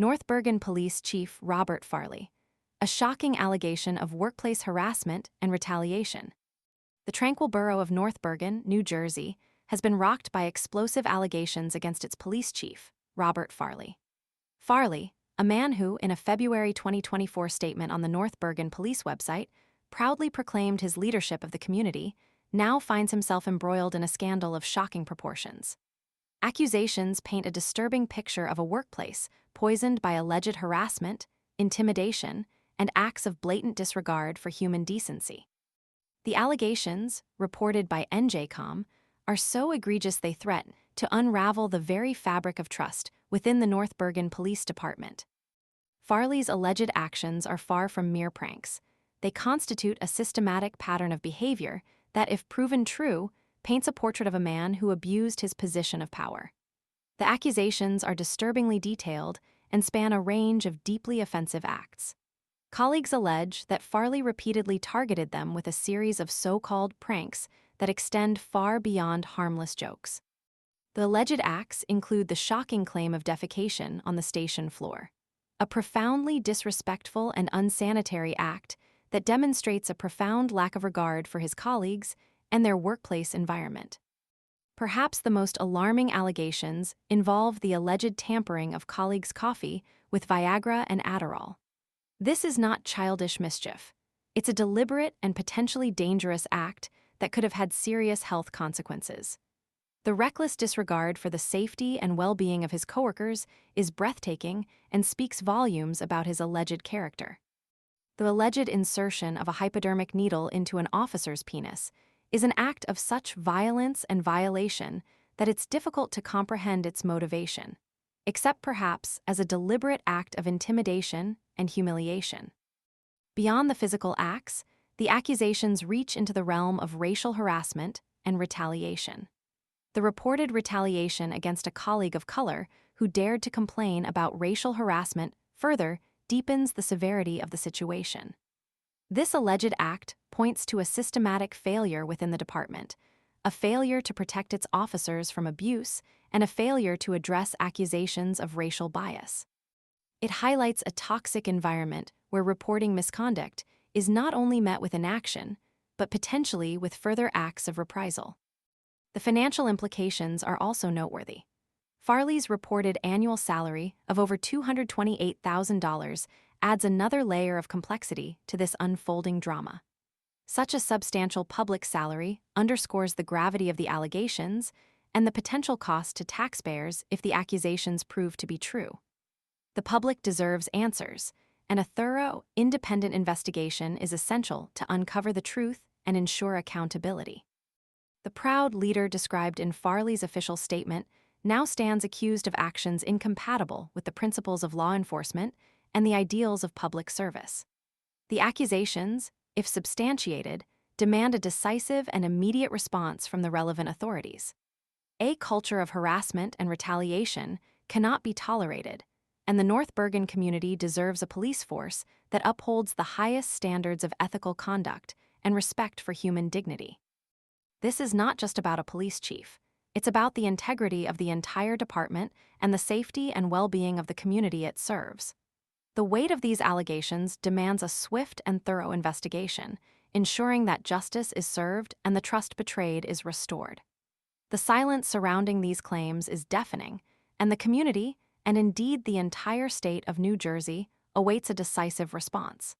North Bergen Police Chief Robert Farley. A shocking allegation of workplace harassment and retaliation. The tranquil borough of North Bergen, New Jersey, has been rocked by explosive allegations against its police chief, Robert Farley. Farley, a man who, in a February 2024 statement on the North Bergen police website, proudly proclaimed his leadership of the community, now finds himself embroiled in a scandal of shocking proportions. Accusations paint a disturbing picture of a workplace poisoned by alleged harassment, intimidation, and acts of blatant disregard for human decency. The allegations, reported by NJCom, are so egregious they threaten to unravel the very fabric of trust within the North Bergen Police Department. Farley's alleged actions are far from mere pranks. They constitute a systematic pattern of behavior that, if proven true, paints a portrait of a man who abused his position of power. The accusations are disturbingly detailed and span a range of deeply offensive acts. Colleagues allege that Farley repeatedly targeted them with a series of so-called pranks that extend far beyond harmless jokes. The alleged acts include the shocking claim of defecation on the station floor, a profoundly disrespectful and unsanitary act that demonstrates a profound lack of regard for his colleagues and their workplace environment. Perhaps the most alarming allegations involve the alleged tampering of colleagues' coffee with Viagra and Adderall. This is not childish mischief. It's a deliberate and potentially dangerous act that could have had serious health consequences. The reckless disregard for the safety and well-being of his coworkers is breathtaking and speaks volumes about his alleged character. The alleged insertion of a hypodermic needle into an officer's penis is an act of such violence and violation that it's difficult to comprehend its motivation, except perhaps as a deliberate act of intimidation and humiliation. Beyond the physical acts, the accusations reach into the realm of racial harassment and retaliation. The reported retaliation against a colleague of color who dared to complain about racial harassment further deepens the severity of the situation. This alleged act points to a systematic failure within the department, a failure to protect its officers from abuse, and a failure to address accusations of racial bias. It highlights a toxic environment where reporting misconduct is not only met with inaction, but potentially with further acts of reprisal. The financial implications are also noteworthy. Farley's reported annual salary of over $228,000 adds another layer of complexity to this unfolding drama. Such a substantial public salary underscores the gravity of the allegations and the potential cost to taxpayers if the accusations prove to be true. The public deserves answers, and a thorough, independent investigation is essential to uncover the truth and ensure accountability. The proud leader described in Farley's official statement now stands accused of actions incompatible with the principles of law enforcement and the ideals of public service. The accusations, if substantiated, demand a decisive and immediate response from the relevant authorities. A culture of harassment and retaliation cannot be tolerated, and the North Bergen community deserves a police force that upholds the highest standards of ethical conduct and respect for human dignity. This is not just about a police chief. It's about the integrity of the entire department and the safety and well-being of the community it serves. The weight of these allegations demands a swift and thorough investigation, ensuring that justice is served and the trust betrayed is restored. The silence surrounding these claims is deafening, and the community, and indeed the entire state of New Jersey, awaits a decisive response.